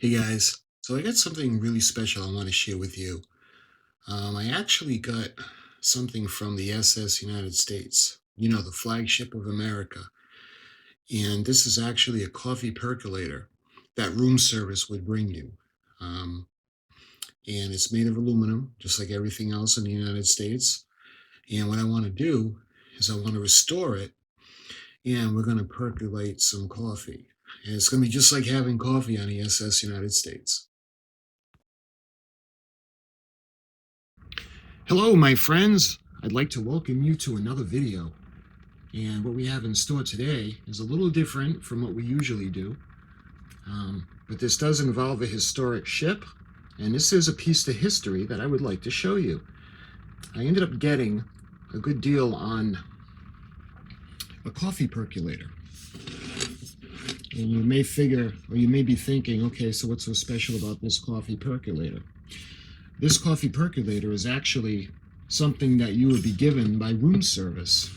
Hey guys, so I got something really special I want to share with you. I actually got something from the SS United States, the flagship of America. And this is actually a coffee percolator that room service would bring you. Um, and it's made of aluminum, just like everything else in the United States. And what I want to do is I want to restore it, and we're going to percolate some coffee. And it's going to be just like having coffee on the SS United States. Hello, my friends. I'd like to welcome you to another video. And what we have in store today is a little different from what we usually do. But this does involve a historic ship, and this is a piece of history that I would like to show you. I ended up getting a good deal on a coffee percolator. And you may figure, or you may be thinking, okay, so what's so special about this coffee percolator? This coffee percolator is actually something that you would be given by room service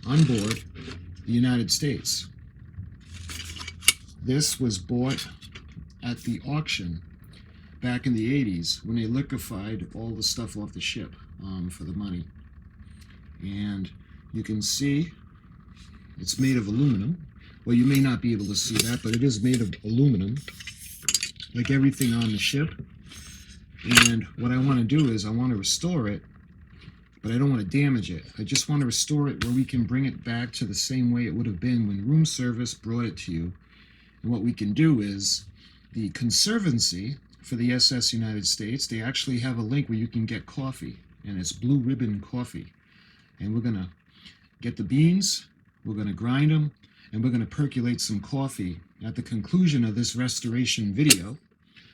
on board the United States. This was bought at the auction back in the 80s when they liquefied all the stuff off the ship for the money. And you can see it's made of aluminum. Well, you may not be able to see that, but it is made of aluminum, like everything on the ship. And what I want to do is I want to restore it, but I don't want to damage it. I just want to restore it where we can bring it back to the same way it would have been when room service brought it to you. And what we can do is the Conservancy for the SS United States, they actually have a link where you can get coffee, and it's Blue Ribbon Coffee. And we're going to get the beans, we're going to grind them, and we're going to percolate some coffee at the conclusion of this restoration video,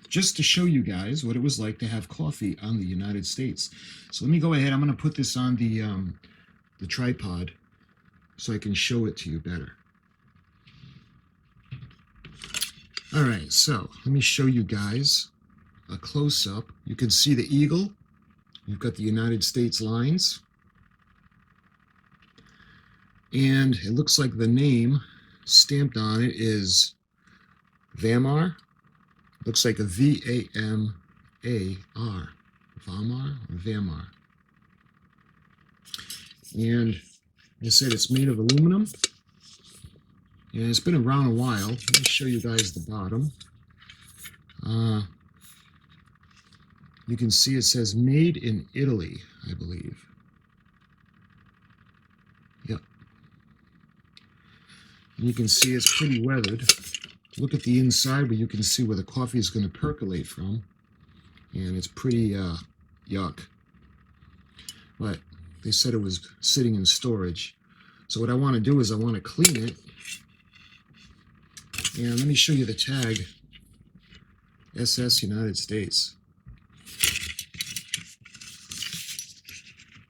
just to show you guys what it was like to have coffee on the United States. So let me go ahead. I'm going to put this on the tripod so I can show it to you better. All right, so let me show you guys a close-up. You can see the eagle. You've got the United States lines. And it looks like the name stamped on it is Vamar. Looks like a V-A-M-A-R. Vamar or Vamar. And I said it's made of aluminum. And it's been around a while. Let me show you guys the bottom. You can see it says made in Italy, I believe. Yep. And you can see it's pretty weathered. Look at the inside where you can see where the coffee is going to percolate from. And it's pretty yuck. But they said it was sitting in storage. So what I want to do is I want to clean it. And let me show you the tag. SS United States.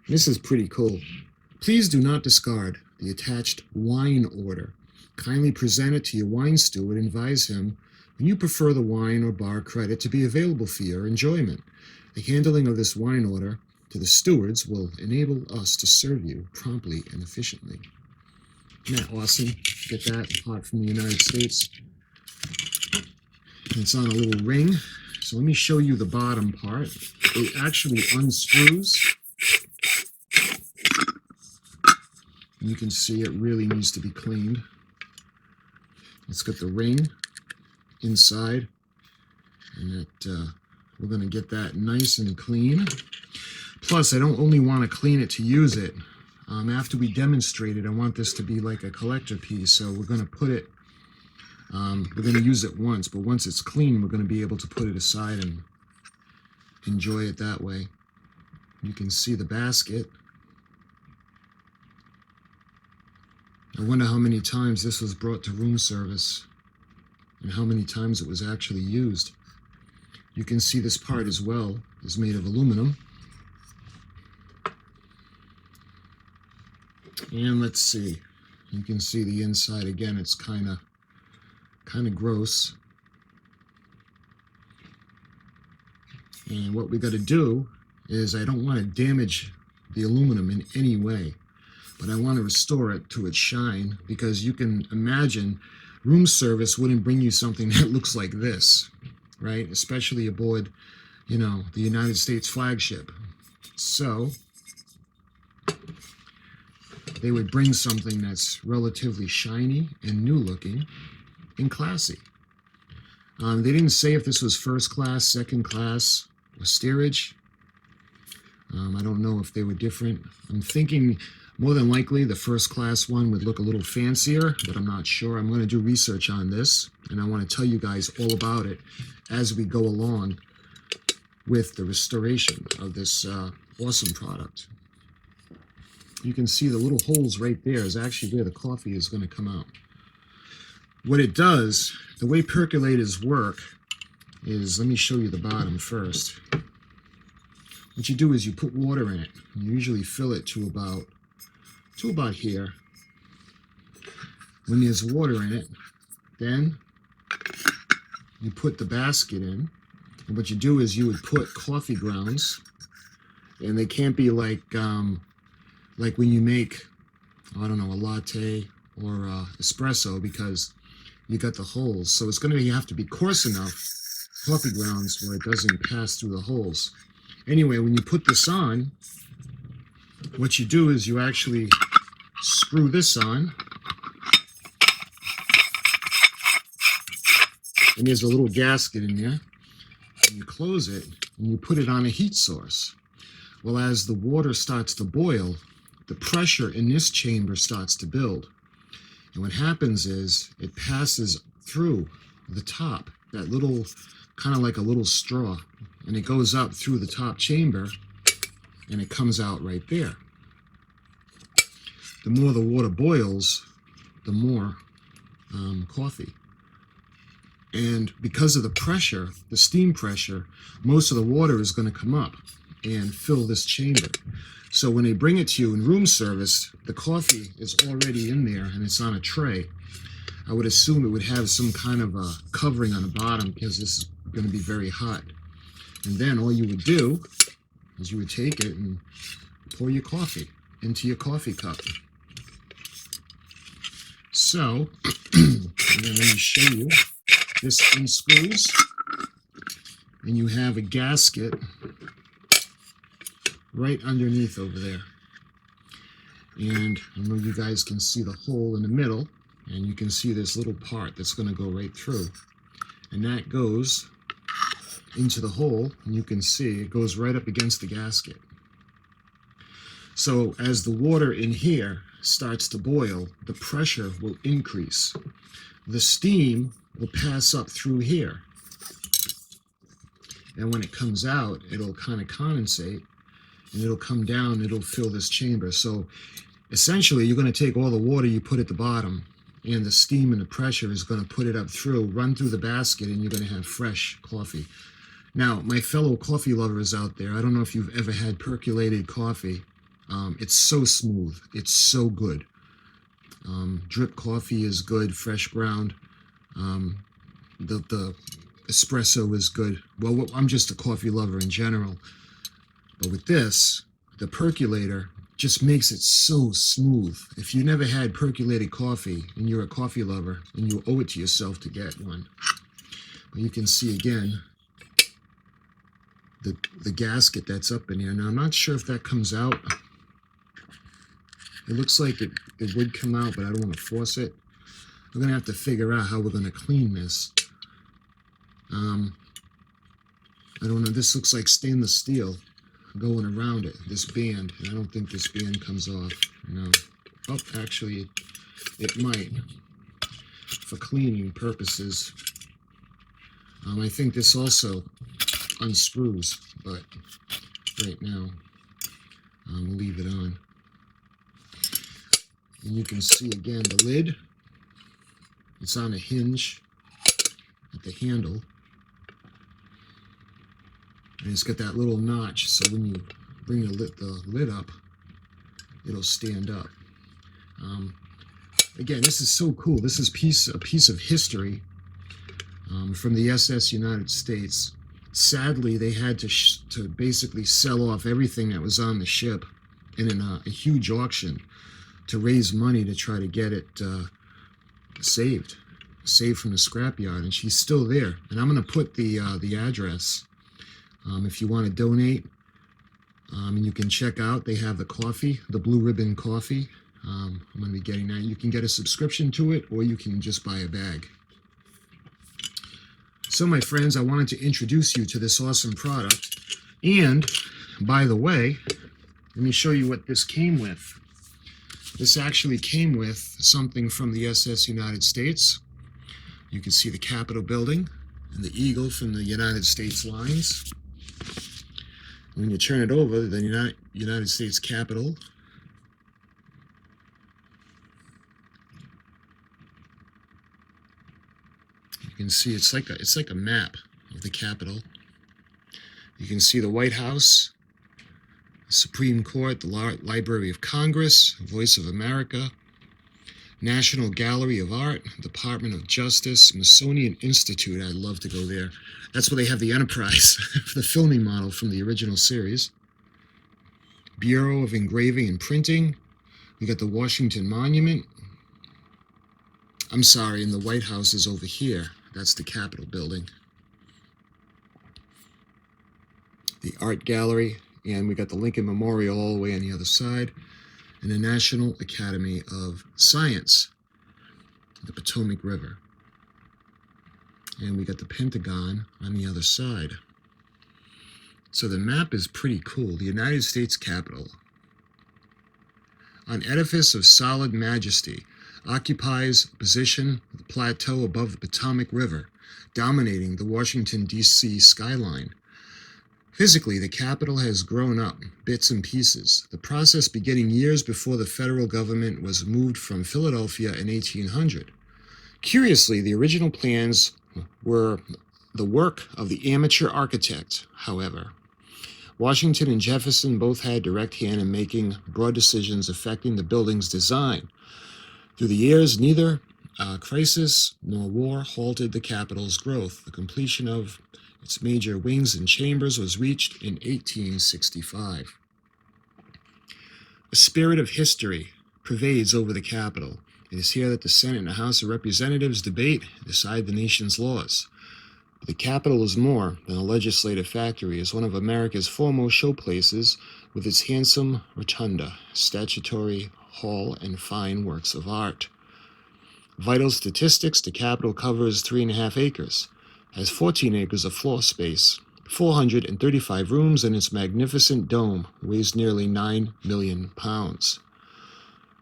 This is pretty cool. Please do not discard the attached wine order. Kindly present it to your wine steward and advise him when you prefer the wine or bar credit to be available for your enjoyment. The handling of this wine order to the stewards will enable us to serve you promptly and efficiently. Isn't that awesome? Get that hot from the United States. And it's on a little ring. So let me show you the bottom part. It actually unscrews. And you can see it really needs to be cleaned. It's got the ring inside, and we're going to get that nice and clean. Plus, I don't only want to clean it to use it. After we demonstrate it, I want this to be like a collector piece. So we're going to put it, we're going to use it once, but once it's clean, we're going to be able to put it aside and enjoy it that way. You can see the basket. I wonder how many times this was brought to room service and how many times it was actually used. You can see this part as well is made of aluminum. And let's see, you can see the inside again. It's kind of gross. And what we got to do is I don't want to damage the aluminum in any way, but I want to restore it to its shine, because you can imagine room service wouldn't bring you something that looks like this, right? Especially aboard, you know, the United States flagship. So they would bring something that's relatively shiny and new looking and classy. They didn't say if this was first class, second class, or steerage. I don't know if they were different. I'm thinking more than likely the first class one would look a little fancier, but I'm not sure. I'm going to do research on this, and I want to tell you guys all about it as we go along with the restoration of this awesome product. You can see the little holes right there is actually where the coffee is going to come out. What it does, the way percolators work is, let me show you the bottom first. What you do is you put water in it. You usually fill it to about here. When there's water in it, then you put the basket in. And what you do is you would put coffee grounds, and they can't be like when you make, I don't know, a latte or espresso, because you got the holes. So it's going to have to be coarse enough coffee grounds where it doesn't pass through the holes. Anyway, when you put this on, what you do is you actually screw this on, and there's a little gasket in there, and you close it, and you put it on a heat source. Well, as the water starts to boil, the pressure in this chamber starts to build. And what happens is it passes through the top, that little, kind of like a little straw, and it goes up through the top chamber, and it comes out right there. The more the water boils, the more coffee. And because of the pressure, the steam pressure, most of the water is going to come up and fill this chamber. So when they bring it to you in room service, the coffee is already in there and it's on a tray. I would assume it would have some kind of a covering on the bottom because this is going to be very hot. And then all you would do is you would take it and pour your coffee into your coffee cup. So, let me show you. This unscrews, and you have a gasket right underneath over there. And I know you guys can see the hole in the middle, and you can see this little part that's going to go right through. And that goes into the hole, and you can see it goes right up against the gasket. So as the water in here starts to boil, the pressure will increase. The steam will pass up through here. And when it comes out, it'll kind of condensate, and it'll come down, it'll fill this chamber. So essentially, you're going to take all the water you put at the bottom, and the steam and the pressure is going to put it up through, run through the basket, and you're going to have fresh coffee. Now, my fellow coffee lovers out there, I don't know if you've ever had percolated coffee. It's so smooth. It's so good. Drip coffee is good, fresh ground. The espresso is good. Well, I'm just a coffee lover in general. But with this, the percolator just makes it so smooth. If you never had percolated coffee and you're a coffee lover, and you owe it to yourself to get one. But you can see again the gasket that's up in here. Now, I'm not sure if that comes out. It looks like it would come out, but I don't want to force it. We're going to have to figure out how we're going to clean this. I don't know. This looks like stainless steel going around it, this band. And I don't think this band comes off. No. Oh, actually, it might for cleaning purposes. I think this also unscrews, but right now, we'll leave it on. And you can see again the lid. It's on a hinge at the handle. And it's got that little notch, so when you bring the lid up, it'll stand up. Again, this is so cool. This is a piece of history from the SS United States. Sadly, they had to basically sell off everything that was on the ship in a huge auction to raise money to try to get it saved. saved from the scrapyard, and she's still there. And I'm going to put the address if you want to donate. And you can check out, they have the coffee, the Blue Ribbon coffee. I'm going to be getting that. You can get a subscription to it, or you can just buy a bag. So my friends, I wanted to introduce you to this awesome product. And by the way, let me show you what this came with. This actually came with something from the SS United States. You can see the Capitol building and the eagle from the United States lines. When you turn it over, the United States Capitol. You can see it's like a map of the Capitol. You can see the White House, the Supreme Court, the Library of Congress, Voice of America, National Gallery of Art, Department of Justice, Smithsonian Institute. I'd love to go there. That's where they have the Enterprise, the filming model from the original series. Bureau of Engraving and Printing. We got the Washington Monument. I'm sorry, and the White House is over here. That's the Capitol building. The Art Gallery, and we got the Lincoln Memorial all the way on the other side, and the National Academy of Science, the Potomac River. And we got the Pentagon on the other side. So the map is pretty cool. The United States Capitol, an edifice of solid majesty, occupies a position of the plateau above the Potomac River, dominating the Washington, D.C. skyline. Physically, the Capitol has grown up, bits and pieces, the process beginning years before the federal government was moved from Philadelphia in 1800. Curiously, the original plans were the work of the amateur architect, however. Washington and Jefferson both had direct hand in making broad decisions affecting the building's design. Through the years, neither crisis nor war halted the Capitol's growth. The completion of its major wings and chambers was reached in 1865. A spirit of history pervades over the Capitol. It is here that the Senate and the House of Representatives debate and decide the nation's laws. But the Capitol is more than a legislative factory. It is one of America's foremost showplaces with its handsome rotunda, statutory hall, and fine works of art. Vital statistics, the Capitol covers 3.5 acres, has 14 acres of floor space, 435 rooms, and its magnificent dome weighs nearly 9 million pounds.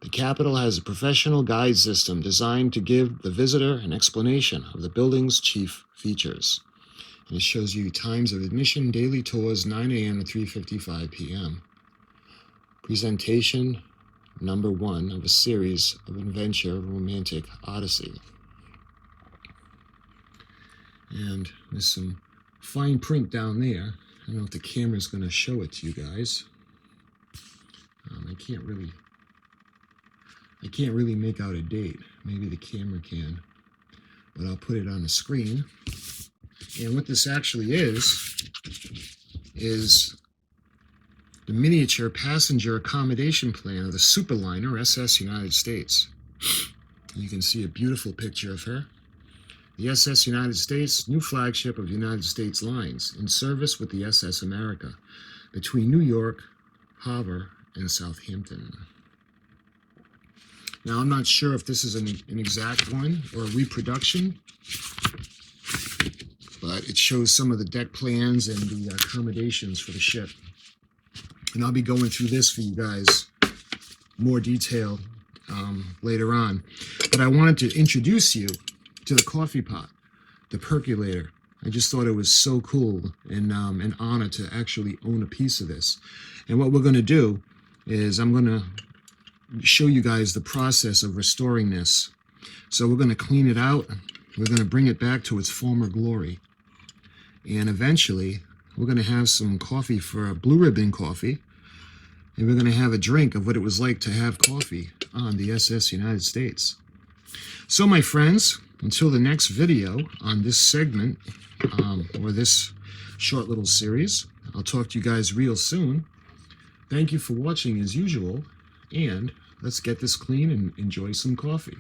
The Capitol has a professional guide system designed to give the visitor an explanation of the building's chief features. And it shows you times of admission, daily tours, 9 a.m. to 3:55 p.m. Presentation number 1 of a series of adventure romantic odyssey. And there's some fine print down there. I don't know if the camera's going to show it to you guys. I can't really make out a date. Maybe the camera can, but I'll put it on the screen. And what this actually is the miniature passenger accommodation plan of the superliner SS United States. You can see a beautiful picture of her. The SS United States, new flagship of United States lines, in service with the SS America, between New York, Harbor, and Southampton. Now, I'm not sure if this is an exact one or a reproduction, but it shows some of the deck plans and the accommodations for the ship. And I'll be going through this for you guys more detail later on. But I wanted to introduce you to the coffee pot, the Percolator. I just thought it was so cool and an honor to actually own a piece of this. And what we're going to do is I'm going to show you guys the process of restoring this. So we're going to clean it out. We're going to bring it back to its former glory. And eventually, we're going to have some coffee for a Blue Ribbon coffee. And we're going to have a drink of what it was like to have coffee on the SS United States. So my friends, until the next video on this segment, or this short little series, I'll talk to you guys real soon. Thank you for watching as usual, and let's get this clean and enjoy some coffee.